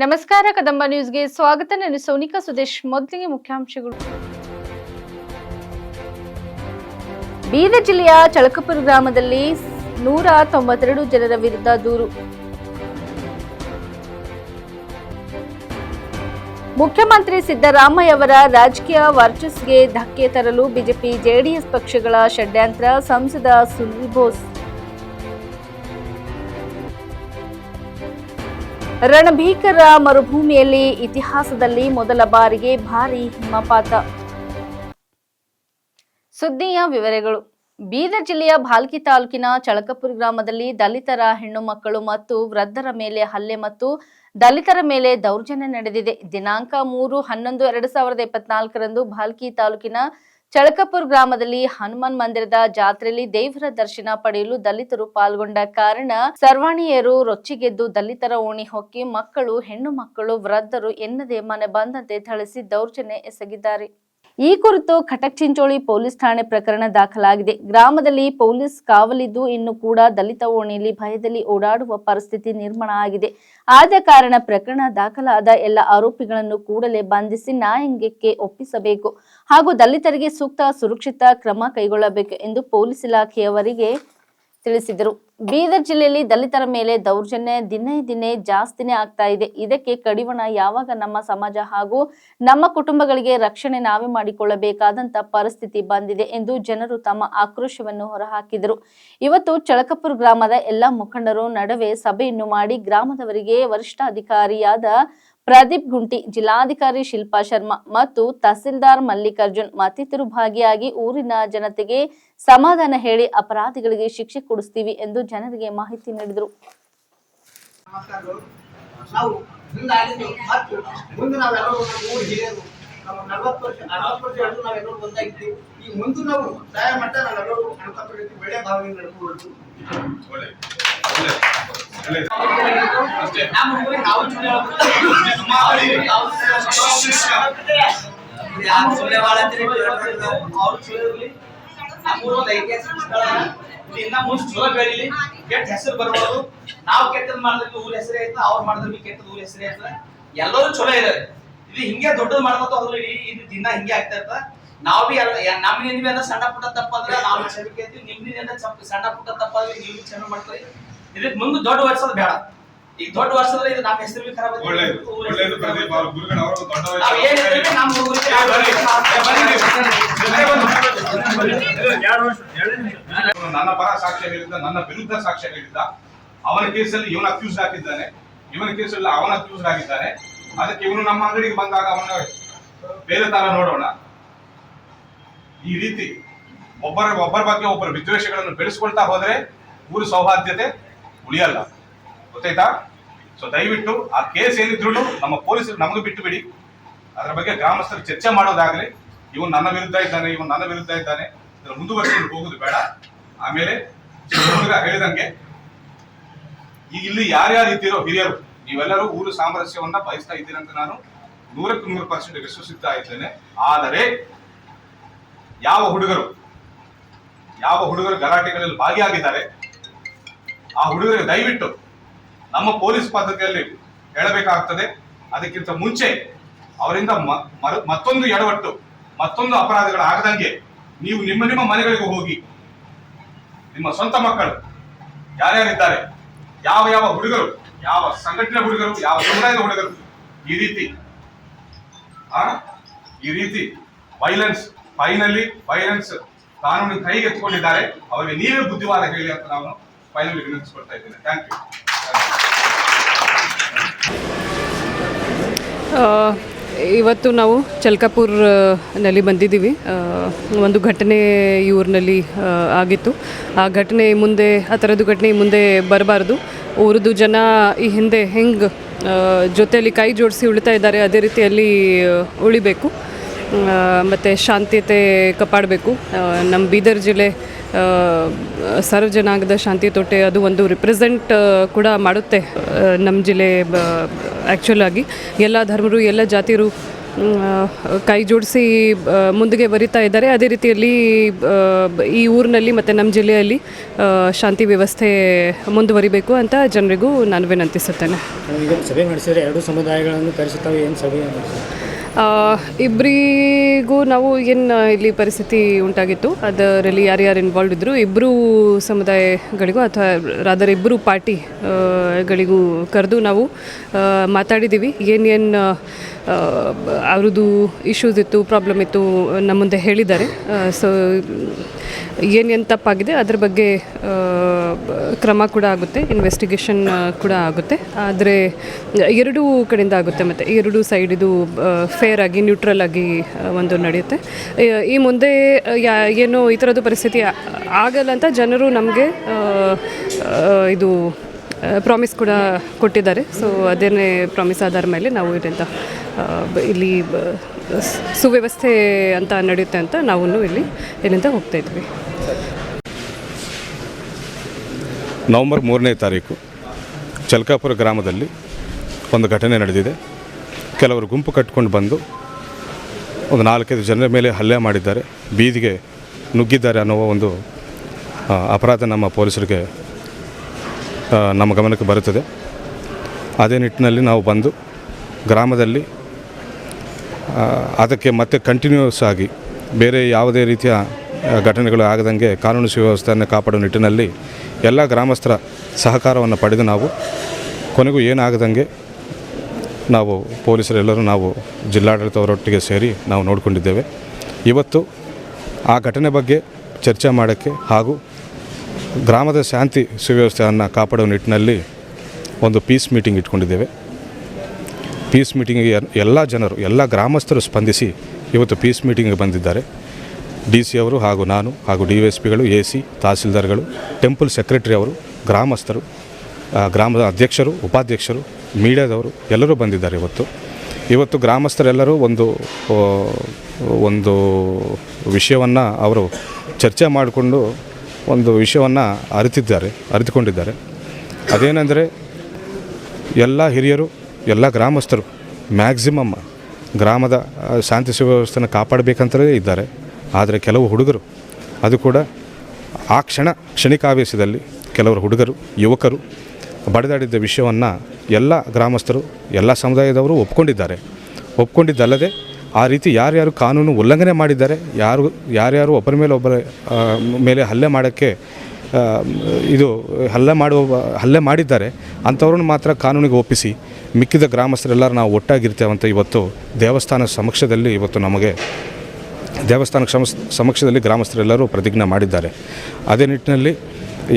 ನಮಸ್ಕಾರ ಕದಂಬ ನ್ಯೂಸ್ಗೆ ಸ್ವಾಗತ. ನಾನು ಸೋನಿಕಾ ಸುದೇಶ್. ಮೊದಲಿಗೆ ಮುಖ್ಯಾಂಶಗಳು. ಬೀದರ್ ಜಿಲ್ಲೆಯ ಚಳಕಪುರ ಗ್ರಾಮದಲ್ಲಿ 192 ಜನರ ವಿರುದ್ಧ ದೂರು. ಮುಖ್ಯಮಂತ್ರಿ ಸಿದ್ದರಾಮಯ್ಯ ಅವರ ರಾಜಕೀಯ ವರ್ಚಸ್ಸಿಗೆ ಧಕ್ಕೆ ತರಲು ಬಿಜೆಪಿ ಜೆಡಿಎಸ್ ಪಕ್ಷಗಳ ಷಡ್ಯಂತ್ರ. ಸಂಸದ ಸುನಿಲ್ ಬೋಸ್. ರಣಭೀಕರ ಮರುಭೂಮಿಯಲ್ಲಿ ಇತಿಹಾಸದಲ್ಲಿ ಮೊದಲ ಬಾರಿಗೆ ಭಾರೀ ಹಿಮಪಾತ. ಸುದ್ದಿಯ ವಿವರಗಳು. ಬೀದರ್ ಜಿಲ್ಲೆಯ ಭಾಲ್ಕಿ ತಾಲೂಕಿನ ಚಳಕಪುರ ಗ್ರಾಮದಲ್ಲಿ ದಲಿತರ ಹೆಣ್ಣು ಮಕ್ಕಳು ಮತ್ತು ವೃದ್ಧರ ಮೇಲೆ ಹಲ್ಲೆ ಮತ್ತು ದಲಿತರ ಮೇಲೆ ದೌರ್ಜನ್ಯ ನಡೆದಿದೆ. ದಿನಾಂಕ 3/11/2024 ಭಾಲ್ಕಿ ತಾಲೂಕಿನ ಚಳಕಪುರ ಗ್ರಾಮದಲ್ಲಿ ಹನುಮಾನ್ ಮಂದಿರದ ಜಾತ್ರೆಯಲ್ಲಿ ದೇವರ ದರ್ಶನ ಪಡೆಯಲು ದಲಿತರು ಪಾಲ್ಗೊಂಡ ಕಾರಣ ಸರ್ವಾಣಿಯರು ರೊಚ್ಚಿಗೆದ್ದು ದಲಿತರ ಓಣಿ ಹೊಕ್ಕಿ ಮಕ್ಕಳು, ಹೆಣ್ಣು ಮಕ್ಕಳು, ವೃದ್ಧರು ಎನ್ನದೇ ಮನೆ ಬಂದಂತೆ ಥಳಿಸಿ ದೌರ್ಜನ್ಯ ಎಸಗಿದ್ದಾರೆ. ಈ ಕುರಿತು ಖಟಕ್ ಚಿಂಚೋಳಿ ಪೊಲೀಸ್ ಠಾಣೆ ಪ್ರಕರಣ ದಾಖಲಾಗಿದೆ. ಗ್ರಾಮದಲ್ಲಿ ಪೊಲೀಸ್ ಕಾವಲಿದ್ದು ಇನ್ನು ಕೂಡ ದಲಿತ ಓಣಿಯಲ್ಲಿ ಭಯದಲ್ಲಿ ಓಡಾಡುವ ಪರಿಸ್ಥಿತಿ ನಿರ್ಮಾಣ ಆಗಿದೆ. ಆದ ಕಾರಣ ಪ್ರಕರಣ ದಾಖಲಾದ ಎಲ್ಲ ಆರೋಪಿಗಳನ್ನು ಕೂಡಲೇ ಬಂಧಿಸಿ ನ್ಯಾಯಾಂಗಕ್ಕೆ ಒಪ್ಪಿಸಬೇಕು ಹಾಗೂ ದಲಿತರಿಗೆ ಸೂಕ್ತ ಸುರಕ್ಷಿತ ಕ್ರಮ ಕೈಗೊಳ್ಳಬೇಕು ಎಂದು ಪೊಲೀಸ್ ಇಲಾಖೆಯವರಿಗೆ ತಿಳಿಸಿದರು. ಬೀದರ್ ಜಿಲ್ಲೆಯಲ್ಲಿ ದಲಿತರ ಮೇಲೆ ದೌರ್ಜನ್ಯ ದಿನೇ ಜಾಸ್ತಿನೇ ಆಗ್ತಾ ಇದೆ. ಇದಕ್ಕೆ ಕಡಿವಾಣ ಯಾವಾಗ ನಮ್ಮ ಸಮಾಜ ಹಾಗೂ ನಮ್ಮ ಕುಟುಂಬಗಳಿಗೆ ರಕ್ಷಣೆ ನಾವೇ ಮಾಡಿಕೊಳ್ಳಬೇಕಾದಂತ ಪರಿಸ್ಥಿತಿ ಬಂದಿದೆ ಎಂದು ಜನರು ತಮ್ಮ ಆಕ್ರೋಶವನ್ನು ಹೊರಹಾಕಿದರು. ಇವತ್ತು ಚಳಕಪುರ ಗ್ರಾಮದ ಎಲ್ಲ ಮುಖಂಡರು ನಡುವೆ ಸಭೆಯನ್ನು ಮಾಡಿ ಗ್ರಾಮದವರಿಗೆ ವರಿಷ್ಠಾಧಿಕಾರಿಯಾದ ಪ್ರದೀಪ್ ಗುಂಟಿ, ಜಿಲ್ಲಾಧಿಕಾರಿ ಶಿಲ್ಪಾ ಶರ್ಮಾ ಮತ್ತು ತಹಸೀಲ್ದಾರ್ ಮಲ್ಲಿಕಾರ್ಜುನ್ ಮತ್ತಿತರರು ಭಾಗಿಯಾಗಿ ಊರಿನ ಜನತೆಗೆ ಸಮಾಧಾನ ಹೇಳಿ ಅಪರಾಧಿಗಳಿಗೆ ಶಿಕ್ಷೆ ಕೊಡಿಸ್ತೀವಿ ಎಂದು ಜನರಿಗೆ ಮಾಹಿತಿ ನೀಡಿದರು. ಹೆಸರು ಬರ್ಬೋದು. ನಾವು ಕೆಟ್ಟದ್ ಮಾಡಿದ್ರೆ ಊರ ಹೆಸರೇ ಆಯ್ತಾ, ಅವ್ರು ಮಾಡಿದ್ರೆ ಕೆಟ್ಟದ್ ಊರ ಹೆಸರೇ ಆಯ್ತಾ. ಎಲ್ಲರೂ ಚಲೋ ಇದಾರೆ. ಇದು ಹಿಂಗೆ ದೊಡ್ಡದು ಮಾಡ್ಕೊತ ಹೋದ್ರೆ ಇದು ದಿನ ಹಿಂಗೆ ಆಗ್ತಾ ಇರ್ತ. ನಾವ್ ಬಿ ನಮ್ ನಿಮ್ಮೆಲ್ಲ ಸಣ್ಣ ಪುಟ್ಟ ತಪ್ಪಾದ್ರೆ ನಾವು ಕ್ಷಮೆ ಕೇಳ್ತೀವಿ. ನಿಮ್ದಿಂದ ಸಣ್ಣ ಪುಟ್ಟ ತಪ್ಪಾದ್ರೆ ನೀವು ಕ್ಷಮೆ ಮಾಡ್ತೀವಿ. ಇದಕ್ಕೆ ಮುಂದೆ ದೊಡ್ಡ ವರ್ಷದ ಬೇಡ. ಈಗ ದೊಡ್ಡ ವರ್ಷದ್ರೆ ಇದು ನಮ್ಮ ಹೆಸರು ಖರಾಬ್ ಆಗುತ್ತೆ. ನನ್ನ ಪರ ಸಾಕ್ಷ್ಯ ಹೇಳಿದ್ದ, ನನ್ನ ವಿರುದ್ಧ ಸಾಕ್ಷ್ಯ ಹೇಳಿದ್ದ. ಅವನ ಕೇಸಲ್ಲಿ ಇವನ ಅಕ್ಯೂಸ್ ಆಗಿದ್ದಾನೆ, ಇವನ ಕೇಸಲ್ಲಿ ಅವನ ಅಕ್ಯೂಸ್ ಆಗಿದ್ದಾನೆ. ಅದಕ್ಕೆ ಇವನು ನಮ್ಮ ಅಂಗಡಿಗೆ ಬಂದಾಗ ಅವನ ಬೇರೆ ತರ ನೋಡೋಣ. ಈ ರೀತಿ ಒಬ್ಬರ ಬಗ್ಗೆ ಒಬ್ಬರ ವಿದ್ವೇಷಗಳನ್ನು ಬೆಳೆಸ್ಕೊಳ್ತಾ ಹೋದ್ರೆ ಊರು ಸೌಹಾರ್ದತೆ ಉಳಿಯಲ್ಲ. ಗೊತ್ತಾಯ್ತಾ? ಸೊ ದಯವಿಟ್ಟು ಆ ಕೇಸ್ ಏನಿದ್ರು ನಮ್ಮ ಪೊಲೀಸರು ನಮಗೆ ಬಿಟ್ಟು ಬಿಡಿ. ಅದರ ಬಗ್ಗೆ ಗ್ರಾಮಸ್ಥರು ಚರ್ಚೆ ಮಾಡೋದಾಗ್ಲಿ. ಇವನು ನನ್ನ ವಿರುದ್ಧ ಇದ್ದಾನೆ, ಇವನು ನನ್ನ ವಿರುದ್ಧ ಇದ್ದಾನೆ, ಮುಂದುವರಿಸಿಕೊಂಡು ಹೋಗುದು ಬೇಡ. ಆಮೇಲೆ ಹೇಳಿದಂಗೆ ಈಗ ಇಲ್ಲಿ ಯಾರ್ಯಾರು ಇದ್ದೀರೋ ಹಿರಿಯರು, ನೀವೆಲ್ಲರೂ ಊರು ಸಾಮರಸ್ಯವನ್ನ ಬಯಸ್ತಾ ಇದ್ದೀರಂತ ನಾನು 100% ವಿಶ್ವಸಿಸ್ತಾ ಇದ್ದೇನೆ. ಆದರೆ ಯಾವ ಹುಡುಗರು ಗಲಾಟೆಗಳಲ್ಲಿ ಭಾಗಿಯಾಗಿದ್ದಾರೆ ಆ ಹುಡುಗರಿಗೆ ದಯವಿಟ್ಟು ನಮ್ಮ ಪೊಲೀಸ್ ಪದ್ಧತಿಯಲ್ಲಿ ಹೇಳಬೇಕಾಗ್ತದೆ. ಅದಕ್ಕಿಂತ ಮುಂಚೆ ಅವರಿಂದ ಮತ್ತೊಂದು ಎಡವಟ್ಟು, ಮತ್ತೊಂದು ಅಪರಾಧಗಳಾಗದಂಗೆ ನೀವು ನಿಮ್ಮ ಮನೆಗಳಿಗೆ ಹೋಗಿ ನಿಮ್ಮ ಸ್ವಂತ ಮಕ್ಕಳು ಯಾರ್ಯಾರಿದ್ದಾರೆ, ಯಾವ ಹುಡುಗರು, ಯಾವ ಸಂಘಟನೆ ಹುಡುಗರು, ಯಾವ ಸಮುದಾಯದ ಹುಡುಗರು ಈ ರೀತಿ ವೈಲೆನ್ಸ್ ಕಾನೂನಿನ ಕೈಗೆತ್ತಿಕೊಂಡಿದ್ದಾರೆ, ಅವರಿಗೆ ನೀವೇ ಬುದ್ಧಿವಾದ ಹೇಳಿ ಅಂತ ನಾನು ಫೈನಲಿ ವಿನಂತಿಸ್ಕೊಳ್ತಾ ಇದ್ದೇನೆ. Thank you. ಇವತ್ತು ನಾವು ಚಲ್ಕಾಪುರ್ನಲ್ಲಿ ಬಂದಿದ್ದೀವಿ. ಒಂದು ಘಟನೆ ಈ ಊರಿನಲ್ಲಿ ಆಗಿತ್ತು. ಆ ಥರದ್ದು ಘಟನೆ ಮುಂದೆ ಬರಬಾರ್ದು. ಊರದ್ದು ಜನ ಈ ಹಿಂದೆ ಹೆಂಗೆ ಜೊತೆಯಲ್ಲಿ ಕೈ ಜೋಡಿಸಿ ಉಳಿತಾ ಇದ್ದಾರೆ ಅದೇ ರೀತಿಯಲ್ಲಿ ಉಳಿಬೇಕು ಮತ್ತು ಶಾಂತತೆ ಕಾಪಾಡಬೇಕು. ನಮ್ಮ ಬೀದರ್ ಜಿಲ್ಲೆ ಸರ್ವ ಜನಾಂಗದ ಶಾಂತಿ ತೋಟೆ ಅದು ಒಂದು ರಿಪ್ರೆಸೆಂಟ್ ಕೂಡ ಮಾಡುತ್ತೆ ನಮ್ಮ ಜಿಲ್ಲೆ. ಆ್ಯಕ್ಚುಲ್ ಆಗಿ ಎಲ್ಲ ಧರ್ಮರು, ಎಲ್ಲ ಜಾತಿಯರು ಕೈ ಜೋಡಿಸಿ ಮುಂದೆ ಬರಿತಾ ಇದ್ದಾರೆ. ಅದೇ ರೀತಿಯಲ್ಲಿ ಈ ಊರಿನಲ್ಲಿ ಮತ್ತು ನಮ್ಮ ಜಿಲ್ಲೆಯಲ್ಲಿ ಶಾಂತಿ ವ್ಯವಸ್ಥೆ ಮುಂದುವರಿಬೇಕು ಅಂತ ಜನರಿಗೂ ನಾನು ವಿನಂತಿಸುತ್ತೇನೆ. ಈಗ ಸಭೆ ನಡೆಸಿದರೆ ಎರಡು ಸಮುದಾಯಗಳನ್ನು ಕರೆಸುತ್ತವೆ, ಏನು ಸಭೆ? ಇಬ್ಬರಿಗೂ ನಾವು ಏನು ಇಲ್ಲಿ ಪರಿಸ್ಥಿತಿ ಉಂಟಾಗಿತ್ತು ಅದರಲ್ಲಿ ಯಾರ್ಯಾರು ಇನ್ವಾಲ್ವ್ ಇದ್ದರು ಇಬ್ಬರು ಸಮುದಾಯಗಳಿಗೂ ಅಥವಾ ರಾದರ್ ಇಬ್ಬರು ಪಾರ್ಟಿಗಳಿಗೂ ಕರೆದು ನಾವು ಮಾತಾಡಿದ್ದೀವಿ. ಏನೇನು ಅವ್ರದ್ದು ಇಶ್ಯೂಸ್ ಇತ್ತು, ಪ್ರಾಬ್ಲಮ್ ಇತ್ತು ನಮ್ಮ ಮುಂದೆ ಹೇಳಿದ್ದಾರೆ. ಸೊ ಏನೇನು ತಪ್ಪಾಗಿದೆ ಅದ್ರ ಬಗ್ಗೆ ಕ್ರಮ ಕೂಡ ಆಗುತ್ತೆ, ಇನ್ವೆಸ್ಟಿಗೇಷನ್ ಕೂಡ ಆಗುತ್ತೆ. ಆದರೆ ಎರಡೂ ಕಡೆಯಿಂದ ಆಗುತ್ತೆ ಮತ್ತು ಎರಡೂ ಸೈಡ್ ಇದು ಫೇರ್ ಆಗಿ ನ್ಯೂಟ್ರಲ್ ಆಗಿ ಒಂದು ನಡೆಯುತ್ತೆ. ಈ ಮುಂದೆ ಏನೋ ಈ ಥರದ್ದು ಪರಿಸ್ಥಿತಿ ಆಗಲ್ಲ ಅಂತ ಜನರು ನಮಗೆ ಇದು ಪ್ರಾಮಿಸ್ ಕೂಡ ಕೊಟ್ಟಿದ್ದಾರೆ. ಸೊ ಅದೇನೇ ಪ್ರಾಮಿಸ್ ಆಧಾರ ಮೇಲೆ ನಾವು ಇಲ್ಲಿ ಸುವ್ಯವಸ್ಥೆ ಅಂತ ನಡೆಯುತ್ತೆ ಅಂತ ನಾವು ಇಲ್ಲಿಂದ ಹೋಗ್ತಾ ಇದ್ವಿ. ನವೆಂಬರ್ 3ನೇ ತಾರೀಕು ಚಲ್ಕಾಪುರ ಗ್ರಾಮದಲ್ಲಿ ಒಂದು ಘಟನೆ ನಡೆದಿದೆ. ಕೆಲವರು ಗುಂಪು ಕಟ್ಕೊಂಡು ಬಂದು ಒಂದು 4-5 ಜನರ ಮೇಲೆ ಹಲ್ಲೆ ಮಾಡಿದ್ದಾರೆ, ಬೀದಿಗೆ ನುಗ್ಗಿದ್ದಾರೆ ಅನ್ನೋ ಒಂದು ಅಪರಾಧ ನಮ್ಮ ಪೊಲೀಸರಿಗೆ ನಮ್ಮ ಗಮನಕ್ಕೆ ಬರುತ್ತದೆ. ಅದೇ ನಿಟ್ಟಿನಲ್ಲಿ ನಾವು ಬಂದು ಗ್ರಾಮದಲ್ಲಿ ಅದಕ್ಕೆ ಮತ್ತೆ ಕಂಟಿನ್ಯೂಸ್ ಆಗಿ ಬೇರೆ ಯಾವುದೇ ರೀತಿಯ ಘಟನೆಗಳು ಆಗದಂಗೆ ಕಾನೂನು ಸುವ್ಯವಸ್ಥೆಯನ್ನು ಕಾಪಾಡುವ ನಿಟ್ಟಿನಲ್ಲಿ ಎಲ್ಲ ಗ್ರಾಮಸ್ಥರ ಸಹಕಾರವನ್ನು ಪಡೆದು ನಾವು ಕೊನೆಗೂ ಏನಾಗದಂಗೆ ನಾವು ಪೊಲೀಸರೆಲ್ಲರೂ ನಾವು ಜಿಲ್ಲಾಡಳಿತವರೊಟ್ಟಿಗೆ ಸೇರಿ ನಾವು ನೋಡಿಕೊಂಡಿದ್ದೇವೆ. ಇವತ್ತು ಆ ಘಟನೆ ಬಗ್ಗೆ ಚರ್ಚೆ ಮಾಡೋಕ್ಕೆ ಹಾಗೂ ಗ್ರಾಮದ ಶಾಂತಿ ಸುವ್ಯವಸ್ಥೆಯನ್ನು ಕಾಪಾಡುವ ನಿಟ್ಟಿನಲ್ಲಿ ಒಂದು ಪೀಸ್ ಮೀಟಿಂಗ್ ಇಟ್ಕೊಂಡಿದ್ದೇವೆ. ಪೀಸ್ ಮೀಟಿಂಗಿಗೆ ಎಲ್ಲ ಜನರು, ಎಲ್ಲ ಗ್ರಾಮಸ್ಥರು ಸ್ಪಂದಿಸಿ ಇವತ್ತು ಪೀಸ್ ಮೀಟಿಂಗಿಗೆ ಬಂದಿದ್ದಾರೆ. DC ಅವರು ಹಾಗೂ ನಾನು ಹಾಗೂ DYSPಗಳು, AC, ತಹಸೀಲ್ದಾರ್ಗಳು, ಟೆಂಪಲ್ ಸೆಕ್ರೆಟರಿ ಅವರು, ಗ್ರಾಮಸ್ಥರು, ಗ್ರಾಮದ ಅಧ್ಯಕ್ಷರು, ಉಪಾಧ್ಯಕ್ಷರು, ಮೀಡಿಯಾದವರು ಎಲ್ಲರೂ ಬಂದಿದ್ದಾರೆ. ಇವತ್ತು ಗ್ರಾಮಸ್ಥರೆಲ್ಲರೂ ಒಂದು ವಿಷಯವನ್ನು ಅವರು ಚರ್ಚೆ ಮಾಡಿಕೊಂಡು ಒಂದು ವಿಷಯವನ್ನು ಅರಿತುಕೊಂಡಿದ್ದಾರೆ. ಅದೇನೆಂದರೆ ಎಲ್ಲ ಹಿರಿಯರು, ಎಲ್ಲ ಗ್ರಾಮಸ್ಥರು ಮ್ಯಾಕ್ಸಿಮಮ್ ಗ್ರಾಮದ ಶಾಂತಿ ಸುವ್ಯವಸ್ಥೆನ ಕಾಪಾಡಬೇಕಂತಲೇ ಇದ್ದಾರೆ. ಆದರೆ ಕೆಲವು ಹುಡುಗರು, ಅದು ಕೂಡ ಆ ಕ್ಷಣಿಕಾವೇಶದಲ್ಲಿ ಕೆಲವರು ಹುಡುಗರು, ಯುವಕರು ಬಡಿದಾಡಿದ್ದ ವಿಷಯವನ್ನು ಎಲ್ಲ ಗ್ರಾಮಸ್ಥರು, ಎಲ್ಲ ಸಮುದಾಯದವರು ಒಪ್ಕೊಂಡಿದ್ದಲ್ಲದೆ ಆ ರೀತಿ ಯಾರ್ಯಾರು ಕಾನೂನು ಉಲ್ಲಂಘನೆ ಮಾಡಿದ್ದಾರೆ, ಯಾರ್ಯಾರು ಒಬ್ಬರ ಮೇಲೆ ಹಲ್ಲೆ ಮಾಡೋಕ್ಕೆ ಹಲ್ಲೆ ಮಾಡಿದ್ದಾರೆ ಅಂಥವ್ರನ್ನ ಮಾತ್ರ ಕಾನೂನಿಗೆ ಒಪ್ಪಿಸಿ ಮಿಕ್ಕಿದ ಗ್ರಾಮಸ್ಥರೆಲ್ಲರೂ ನಾವು ಒಟ್ಟಾಗಿರ್ತೇವೆ ಅಂತ ಇವತ್ತು ದೇವಸ್ಥಾನ ಸಮಕ್ಷದಲ್ಲಿ ಗ್ರಾಮಸ್ಥರೆಲ್ಲರೂ ಪ್ರತಿಜ್ಞೆ ಮಾಡಿದ್ದಾರೆ. ಅದೇ ನಿಟ್ಟಿನಲ್ಲಿ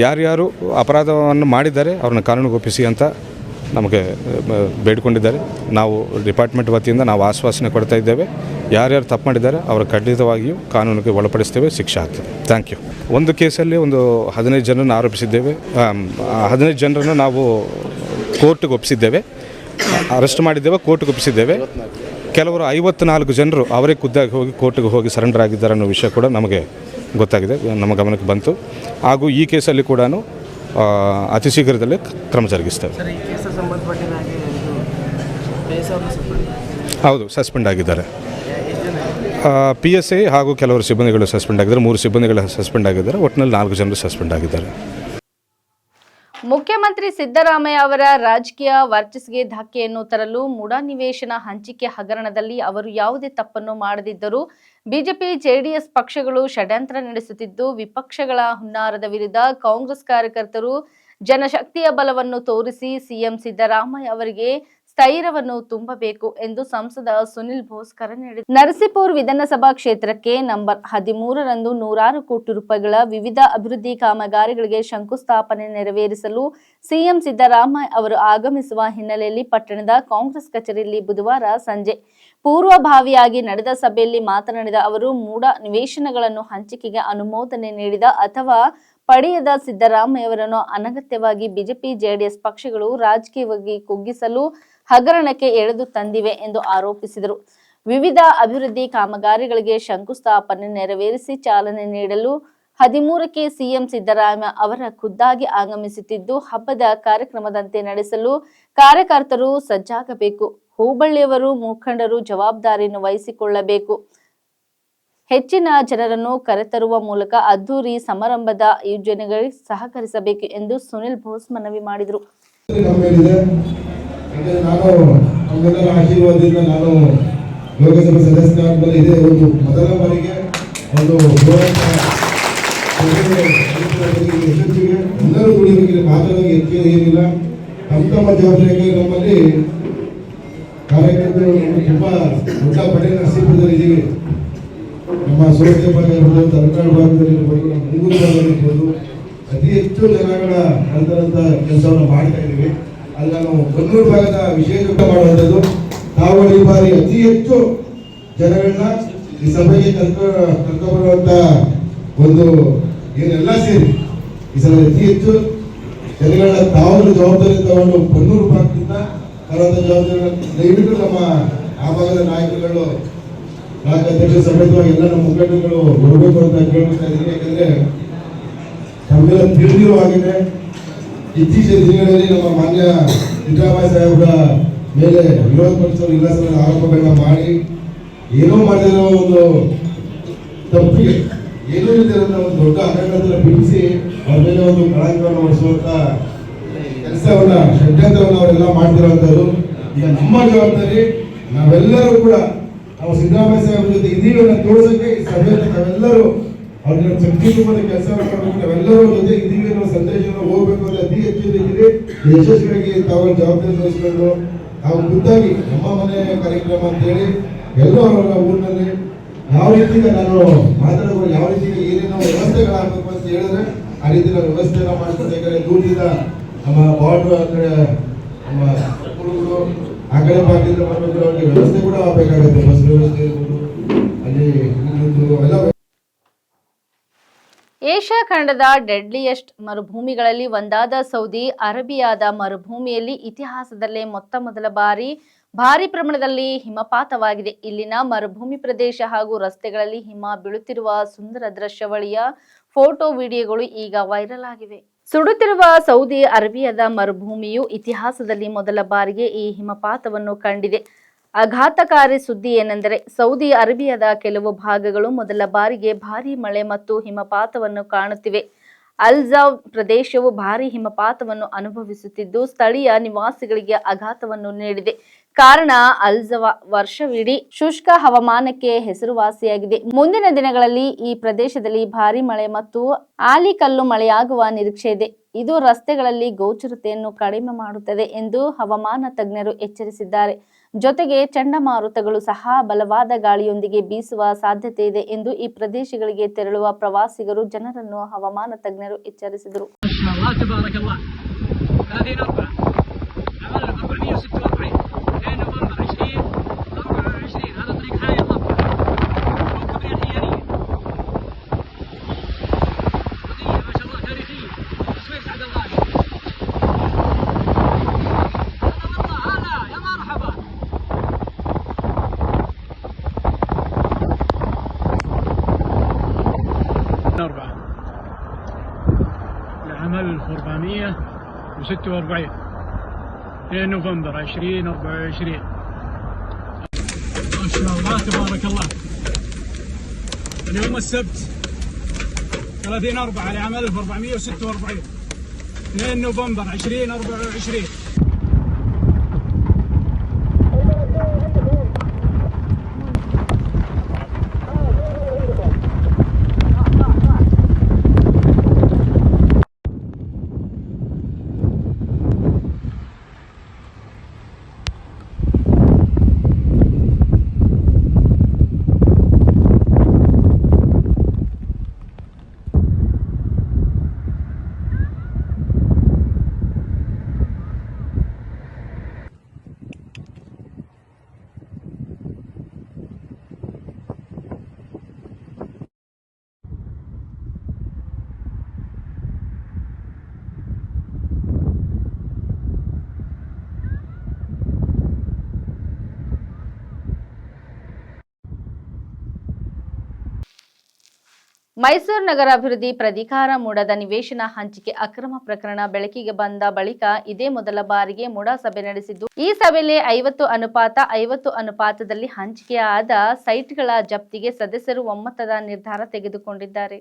ಯಾರ್ಯಾರು ಅಪರಾಧವನ್ನು ಮಾಡಿದ್ದಾರೆ ಅವ್ರನ್ನ ಕಾನೂನಿಗೆ ಒಪ್ಪಿಸಿ ಅಂತ ನಮಗೆ ಬೇಡಿಕೊಂಡಿದ್ದಾರೆ. ನಾವು ಡಿಪಾರ್ಟ್ಮೆಂಟ್ ವತಿಯಿಂದ ನಾವು ಆಶ್ವಾಸನೆ ಕೊಡ್ತಾ ಇದ್ದೇವೆ. ಯಾರ್ಯಾರು ತಪ್ಪು ಮಾಡಿದ್ದಾರೆ ಅವರ ಖಂಡಿತವಾಗಿಯೂ ಕಾನೂನಿಗೆ ಒಳಪಡಿಸ್ತೇವೆ, ಶಿಕ್ಷೆ ಆಗ್ತದೆ. Thank you. ಒಂದು ಕೇಸಲ್ಲಿ ಒಂದು 15 ಜನರನ್ನು ಆರೋಪಿಸಿದ್ದೇವೆ. 15 ಜನರನ್ನು ನಾವು ಕೋರ್ಟ್ಗೆ ಒಪ್ಪಿಸಿದ್ದೇವೆ, ಅರೆಸ್ಟ್ ಮಾಡಿದ್ದೇವೆ, ಕೋರ್ಟ್ಗೆ ಒಪ್ಪಿಸಿದ್ದೇವೆ. ಕೆಲವರು 54 ಜನರು ಅವರೇ ಖುದ್ದಾಗಿ ಹೋಗಿ ಕೋರ್ಟ್ಗೆ ಹೋಗಿ ಸರೆಂಡರ್ ಆಗಿದ್ದಾರೆ ಅನ್ನೋ ವಿಷಯ ಕೂಡ ನಮಗೆ ಗೊತ್ತಾಗಿದೆ, ನಮ್ಮ ಗಮನಕ್ಕೆ ಬಂತು. ಹಾಗೂ ಈ ಕೇಸಲ್ಲಿ ಕೂಡ ಅತಿ ಶೀಘ್ರದಲ್ಲೇ ಕ್ರಮ ಜರುಗಿಸ್ತೇವೆ. ಹೌದು, ಸಸ್ಪೆಂಡ್ ಆಗಿದ್ದಾರೆ. PSI ಹಾಗೂ ಕೆಲವರು ಸಿಬ್ಬಂದಿಗಳು ಸಸ್ಪೆಂಡ್ ಆಗಿದ್ದಾರೆ. 3 ಸಿಬ್ಬಂದಿಗಳು ಸಸ್ಪೆಂಡ್ ಆಗಿದ್ದಾರೆ. ಒಟ್ಟಿನಲ್ಲಿ 4 ಜನರು ಸಸ್ಪೆಂಡ್ ಆಗಿದ್ದಾರೆ. ಮುಖ್ಯಮಂತ್ರಿ ಸಿದ್ದರಾಮಯ್ಯ ಅವರ ರಾಜಕೀಯ ವರ್ಚಸ್ಸಿಗೆ ಧಕ್ಕೆಯನ್ನು ತರಲು ಮುಡಾ ನಿವೇಶನ ಹಂಚಿಕೆ ಹಗರಣದಲ್ಲಿ ಅವರು ಯಾವುದೇ ತಪ್ಪನ್ನು ಮಾಡದಿದ್ದರೂ ಬಿಜೆಪಿ ಜೆಡಿಎಸ್ ಪಕ್ಷಗಳು ಷಡ್ಯಂತ್ರ ನಡೆಸುತ್ತಿದ್ದು, ವಿಪಕ್ಷಗಳ ಹುನ್ನಾರದ ವಿರುದ್ಧ ಕಾಂಗ್ರೆಸ್ ಕಾರ್ಯಕರ್ತರು ಜನಶಕ್ತಿಯ ಬಲವನ್ನು ತೋರಿಸಿ ಸಿಎಂ ಸಿದ್ದರಾಮಯ್ಯ ಅವರಿಗೆ ಸ್ಥೈರ್ಯವನ್ನು ತುಂಬಬೇಕು ಎಂದು ಸಂಸದ ಸುನಿಲ್ ಬೋಸ್ ಕರೆ ನೀಡಿದರು. ನರಸೀಪುರ ವಿಧಾನಸಭಾ ಕ್ಷೇತ್ರಕ್ಕೆ ನಂಬರ್ 13ರಂದು 106 ಕೋಟಿ ರೂಪಾಯಿಗಳ ವಿವಿಧ ಅಭಿವೃದ್ಧಿ ಕಾಮಗಾರಿಗಳಿಗೆ ಶಂಕುಸ್ಥಾಪನೆ ನೆರವೇರಿಸಲು ಸಿಎಂ ಸಿದ್ದರಾಮಯ್ಯ ಅವರು ಆಗಮಿಸುವ ಹಿನ್ನೆಲೆಯಲ್ಲಿ ಪಟ್ಟಣದ ಕಾಂಗ್ರೆಸ್ ಕಚೇರಿಯಲ್ಲಿ ಬುಧವಾರ ಸಂಜೆ ಪೂರ್ವಭಾವಿಯಾಗಿ ನಡೆದ ಸಭೆಯಲ್ಲಿ ಮಾತನಾಡಿದ ಅವರು, ಮೂಡಾ ನಿವೇಶನಗಳನ್ನು ಹಂಚಿಕೆಗೆ ಅನುಮೋದನೆ ನೀಡಿದ ಅಥವಾ ಪಡೆಯದ ಸಿದ್ದರಾಮಯ್ಯವರನ್ನು ಅನಗತ್ಯವಾಗಿ ಬಿಜೆಪಿ ಜೆಡಿಎಸ್ ಪಕ್ಷಗಳು ರಾಜಕೀಯವಾಗಿ ಕುಗ್ಗಿಸಲು ಹಗರಣಕ್ಕೆ ಎಳೆದು ತಂದಿವೆ ಎಂದು ಆರೋಪಿಸಿದರು. ವಿವಿಧ ಅಭಿವೃದ್ಧಿ ಕಾಮಗಾರಿಗಳಿಗೆ ಶಂಕುಸ್ಥಾಪನೆ ನೆರವೇರಿಸಿ ಚಾಲನೆ ನೀಡಲು 13ಕ್ಕೆ ಸಿಎಂ ಸಿದ್ದರಾಮಯ್ಯ ಅವರ ಖುದ್ದಾಗಿ ಆಗಮಿಸುತ್ತಿದ್ದು, ಹಬ್ಬದ ಕಾರ್ಯಕ್ರಮದಂತೆ ನಡೆಸಲು ಕಾರ್ಯಕರ್ತರು ಸಜ್ಜಾಗಬೇಕು. ಹೋಬಳಿಯವರು ಮುಖಂಡರು ಜವಾಬ್ದಾರಿಯನ್ನು ವಹಿಸಿಕೊಳ್ಳಬೇಕು. ಹೆಚ್ಚಿನ ಜನರನ್ನು ಕರೆತರುವ ಮೂಲಕ ಅದ್ದೂರಿ ಸಮಾರಂಭದ ಯೋಜನೆಗಳಿಗೆ ಸಹಕರಿಸಬೇಕು ಎಂದು ಸುನಿಲ್ ಬೋಸ್ ಮನವಿ ಮಾಡಿದರು. ನಮ್ಮೆಲ್ಲರ ಆಶೀರ್ವಾದದಿಂದ ನಾನು ಲೋಕಸಭೆ ಸದಸ್ಯನಾದ್ಮೇಲೆ ಇದೇ ಒಂದು ಮೊದಲ ಬಾರಿಗೆ ಒಂದು ಯಶಸ್ಸಿಗೆ ಎಲ್ಲರೂ ದುಡಿಬೇಕಿಲ್ಲ, ಮಾತಾಡೋದು ಹೆಚ್ಚಿನ ಏನಿಲ್ಲ. ತಮ್ಮ ಜವಾಬ್ದಾರಿ ನಮ್ಮಲ್ಲಿ ಕಾರ್ಯಕರ್ತರು ತುಂಬಾ ದೊಡ್ಡ ಪಡೆ ನರಸೀಪುರದಲ್ಲಿ ಇದ್ದೀವಿ. ನಮ್ಮ ಸೋಕೆ ಭಾಗ ಇರ್ಬೋದು, ತಲಕಾಡು ಭಾಗದಲ್ಲಿ ಇರ್ಬೋದು, ನಮ್ಮ ಮುಂಗೂರು ಭಾಗದಲ್ಲಿ ಇರ್ಬೋದು, ಅತಿ ಹೆಚ್ಚು ಜನಗಳ ನಂತರಂತ ಕೆಲಸವನ್ನು ಮಾಡ್ತಾ ಇದ್ದೀವಿ. ಅಲ್ಲಿ ನಾನು ಬನ್ನೂರು ಭಾಗದ ವಿಶೇಷ ಮಾಡುವಂಥದ್ದು, ನಾವು ಈ ಬಾರಿ ಅತಿ ಹೆಚ್ಚು ಜನಗಳನ್ನ ಈ ಸಭೆಗೆ ಕರ್ಕೊಂಡ್ಬರುವಂತ ಒಂದು ಏನೆಲ್ಲ ಸೇರಿ ಈ ಸಲ ಅತಿ ಹೆಚ್ಚು ಜನಗಳನ್ನ ತಾವು ಜವಾಬ್ದಾರಿ ತಗೊಂಡು ಬನ್ನೂರು ಭಾಗದಿಂದ ಬರುವಂತ ಜವಾಬ್ದಾರಿ ದಯವಿಟ್ಟು ನಮ್ಮ ಆ ಭಾಗದ ನಾಯಕರುಗಳು, ರಾಜ್ಯ ಅಧ್ಯಕ್ಷ ಸಮೇತವಾಗಿ ಎಲ್ಲ ನಮ್ಮ ಮುಖಂಡರುಗಳು ಬರಬೇಕು ಅಂತ ಕೇಳ್ಕೊತಾ ಇದ್ದೀನಿ. ಯಾಕಂದ್ರೆ ನಮಗೆಲ್ಲ ತಿಳಿದಿರೋ ಹಾಗೆ ಇತ್ತೀಚಿನ ದಿನಗಳಲ್ಲಿ ನಮ್ಮ ಮಾನ್ಯ ಸಿದ್ದರಾಮಯ್ಯ ಸಾಹೇಬರ ಮೇಲೆ ವಿರೋಧ ಪಕ್ಷದವರು ಇಲ್ಲ ಸಲ ಆರೋಪಗಳನ್ನ ಮಾಡಿ ಏನೋ ಮಾಡಿರೋ ಒಂದು ತಪ್ಪಿಗೆ ಏನೂ ಇಲ್ಲದಿರೋ ಒಂದು ದೊಡ್ಡ ಹಗರಣವನ್ನು ಬಿಡಿಸಿ ಅವ್ರ ಮೇಲೆ ಒಂದು ಕಳಂಕವನ್ನು ಹೊರಿಸುವಂತ ಕೆಲಸವನ್ನ ಷಡ್ಯಂತ್ರವನ್ನು ಅವರೆಲ್ಲ ಮಾಡ್ತಿರುವಂತದ್ದು. ಈಗ ನಮ್ಮ ಜವಾಬ್ದಾರಿ ನಾವೆಲ್ಲರೂ ಕೂಡ ನಾವು ಸಿದ್ದರಾಮಯ್ಯ ಸಾಹೇಬರ ಜೊತೆ ಇದೀವಿ ತೋರಿಸಕ್ಕೆ ಈ ಸಭೆಯಲ್ಲಿ ನಾವೆಲ್ಲರೂ ಅವ್ರನ್ನ ಶಕ್ತಿ ತುಂಬದ ಕೆಲಸ ಮಾಡಬೇಕು, ನಾವೆಲ್ಲರೂ ಜೊತೆ ಇದೀವಿ ಅನ್ನೋ ಸಂದೇಶವನ್ನು ಹೋಗ್ಬೇಕು ಅಂತ ಅತಿ ಹೆಚ್ಚು ರೀತಿಯಲ್ಲಿ ಯಶಸ್ವಿಯಾಗಿ ತಾವು ಜವಾಬ್ದಾರಿ ವಹಿಸಿಕೊಂಡು ನಾವು ಖುದ್ದಾಗಿ ನಮ್ಮ ಮನೆ ಕಾರ್ಯಕ್ರಮ ಅಂತೇಳಿ ಎಲ್ಲರೂ ಅವರ ಊರಿನಲ್ಲಿ ಯಾವ ರೀತಿ ನಾನು ಮಾತಾಡೋದು, ಯಾವ ರೀತಿ ಏನೇನೋ ವ್ಯವಸ್ಥೆಗಳಾಗಬೇಕು ಅಂತ ಹೇಳಿದ್ರೆ ಆ ರೀತಿ ನಾವು ವ್ಯವಸ್ಥೆನ ಮಾಡ್ಕೊಂಡು, ಯಾಕಂದ್ರೆ ದೂರದಿಂದ ನಮ್ಮ ಬಾರ್ಡರ್ ಆ ಕಡೆ ನಮ್ಮ ಊರುಗಳು ಆ ಕಡೆ ಭಾಗದಿಂದ ಬರಬೇಕು, ಅವ್ರಿಗೆ ವ್ಯವಸ್ಥೆ ಕೂಡ ಆಗಬೇಕಾಗುತ್ತೆ, ಬಸ್ ವ್ಯವಸ್ಥೆ ಇರ್ಬೋದು, ಅಲ್ಲಿ ಎಲ್ಲ. ಏಷ್ಯಾ ಖಂಡದ ಡೆಡ್ಲಿಯೆಸ್ಟ್ ಮರುಭೂಮಿಗಳಲ್ಲಿ ಒಂದಾದ ಸೌದಿ ಅರೇಬಿಯಾದ ಮರುಭೂಮಿಯಲ್ಲಿ ಇತಿಹಾಸದಲ್ಲೇ ಮೊದಲ ಬಾರಿ ಭಾರಿ ಪ್ರಮಾಣದಲ್ಲಿ ಹಿಮಪಾತವಾಗಿದೆ. ಇಲ್ಲಿನ ಮರುಭೂಮಿ ಪ್ರದೇಶ ಹಾಗೂ ರಸ್ತೆಗಳಲ್ಲಿ ಹಿಮ ಬೀಳುತ್ತಿರುವ ಸುಂದರ ದೃಶ್ಯಾವಳಿಯ ಫೋಟೋ ವಿಡಿಯೋಗಳು ಈಗ ವೈರಲ್ ಆಗಿವೆ. ಸುಡುತ್ತಿರುವ ಸೌದಿ ಅರೇಬಿಯಾದ ಮರುಭೂಮಿಯು ಇತಿಹಾಸದಲ್ಲಿ ಮೊದಲ ಬಾರಿಗೆ ಈ ಹಿಮಪಾತವನ್ನು ಕಂಡಿದೆ. ಆಘಾತಕಾರಿ ಸುದ್ದಿ ಏನೆಂದರೆ ಸೌದಿ ಅರೇಬಿಯಾದ ಕೆಲವು ಭಾಗಗಳು ಮೊದಲ ಬಾರಿಗೆ ಭಾರೀ ಮಳೆ ಮತ್ತು ಹಿಮಪಾತವನ್ನು ಕಾಣುತ್ತಿವೆ. ಅಲ್ಜಾವ್ ಪ್ರದೇಶವು ಭಾರೀ ಹಿಮಪಾತವನ್ನು ಅನುಭವಿಸುತ್ತಿದ್ದು ಸ್ಥಳೀಯ ನಿವಾಸಿಗಳಿಗೆ ಆಘಾತವನ್ನು ನೀಡಿದೆ. ಕಾರಣ ಅಲ್ಜಾವ್ ವರ್ಷವಿಡೀ ಶುಷ್ಕ ಹವಾಮಾನಕ್ಕೆ ಹೆಸರುವಾಸಿಯಾಗಿದೆ. ಮುಂದಿನ ದಿನಗಳಲ್ಲಿ ಈ ಪ್ರದೇಶದಲ್ಲಿ ಭಾರೀ ಮಳೆ ಮತ್ತು ಆಲಿಕಲ್ಲು ಮಳೆಯಾಗುವ ನಿರೀಕ್ಷೆ ಇದೆ. ಇದು ರಸ್ತೆಗಳಲ್ಲಿ ಗೋಚರತೆಯನ್ನು ಕಡಿಮೆ ಮಾಡುತ್ತದೆ ಎಂದು ಹವಾಮಾನ ತಜ್ಞರು ಎಚ್ಚರಿಸಿದ್ದಾರೆ. ಜೊತೆಗೆ ಚಂಡಮಾರುತಗಳು ಸಹ ಬಲವಾದ ಗಾಳಿಯೊಂದಿಗೆ ಬೀಸುವ ಸಾಧ್ಯತೆ ಇದೆ ಎಂದು ಈ ಪ್ರದೇಶಗಳಿಗೆ ತೆರಳುವ ಪ್ರವಾಸಿಗರು ಜನರನ್ನು ಹವಾಮಾನ ತಜ್ಞರು ಎಚ್ಚರಿಸಿದರು. العمل 446 2 نوفمبر 2024. ما شاء الله تبارك الله. اليوم السبت 30/4 العمل 446 2 نوفمبر 2024. ಮೈಸೂರು ನಗರ ಅಭಿವೃದ್ಧಿ ಪ್ರಾಧಿಕಾರ ಮೂಡಾದ ನಿವೇಶನ ಹಂಚಿಕೆ ಅಕ್ರಮ ಪ್ರಕರಣ ಬೆಳಕಿಗೆ ಬಂದ ಬಳಿಕ ಇದೇ ಮೊದಲ ಬಾರಿಗೆ ಮೂಡಾ ಸಭೆ ನಡೆಸಿದ್ದು, ಈ ಸಭೆಯಲ್ಲಿ 50:50 ಅನುಪಾತದಲ್ಲಿ ಹಂಚಿಕೆಯಾದ ಸೈಟ್ಗಳ ಜಪ್ತಿಗೆ ಸದಸ್ಯರು ಒಮ್ಮತದ ನಿರ್ಧಾರ ತೆಗೆದುಕೊಂಡಿದ್ದಾರೆ.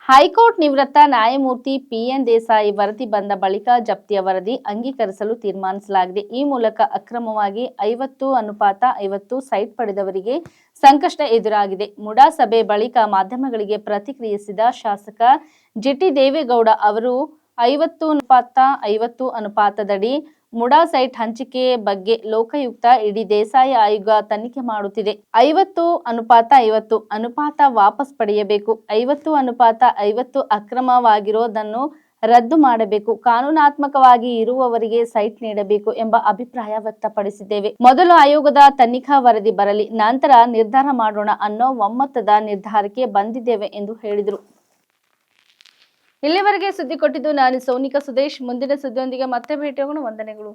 ಹೈಕೋರ್ಟ್ ನಿವೃತ್ತ ನ್ಯಾಯಮೂರ್ತಿ PN ದೇಸಾಯಿ ವರದಿ ಬಂದ ಬಳಿಕ ಜಪ್ತಿಯ ವರದಿ ಅಂಗೀಕರಿಸಲು ತೀರ್ಮಾನಿಸಲಾಗಿದೆ. ಈ ಮೂಲಕ ಅಕ್ರಮವಾಗಿ 50:50 ಸೈಟ್ ಪಡೆದವರಿಗೆ ಸಂಕಷ್ಟ ಎದುರಾಗಿದೆ. ಮೂಡಾ ಸಭೆ ಬಳಿಕ ಮಾಧ್ಯಮಗಳಿಗೆ ಪ್ರತಿಕ್ರಿಯಿಸಿದ ಶಾಸಕ GT ದೇವೇಗೌಡ ಅವರು 50:50 ಅನುಪಾತದಡಿ ಮೂಡಾ ಸೈಟ್ ಹಂಚಿಕೆ ಬಗ್ಗೆ ಲೋಕಾಯುಕ್ತ ಇಡಿ ದೇಸಾಯಿ ಆಯೋಗ ತನಿಖೆ ಮಾಡುತ್ತಿದೆ. 50:50 ಅನುಪಾತ ವಾಪಸ್ ಪಡೆಯಬೇಕು. 50:50 ಅಕ್ರಮವಾಗಿರೋದನ್ನು ರದ್ದು ಮಾಡಬೇಕು. ಕಾನೂನಾತ್ಮಕವಾಗಿ ಇರುವವರಿಗೆ ಸೈಟ್ ನೀಡಬೇಕು ಎಂಬ ಅಭಿಪ್ರಾಯ ವ್ಯಕ್ತಪಡಿಸಿದ್ದೇವೆ. ಮೊದಲು ಆಯೋಗದ ತನಿಖಾ ವರದಿ ಬರಲಿ, ನಂತರ ನಿರ್ಧಾರ ಮಾಡೋಣ ಅನ್ನೋ ಒಮ್ಮತದ ನಿರ್ಧಾರಕ್ಕೆ ಬಂದಿದ್ದೇವೆ ಎಂದು ಹೇಳಿದರು. ಇಲ್ಲಿವರೆಗೆ ಸುದ್ದಿ ಕೊಟ್ಟಿದ್ದು ನಾನು ಸೌನಿಕಾ ಸುದೇಶ್. ಮುಂದಿನ ಸುದ್ದಿಯೊಂದಿಗೆ ಮತ್ತೆ ಭೇಟಿಯಾಗೋಣ. ವಂದನೆಗಳು.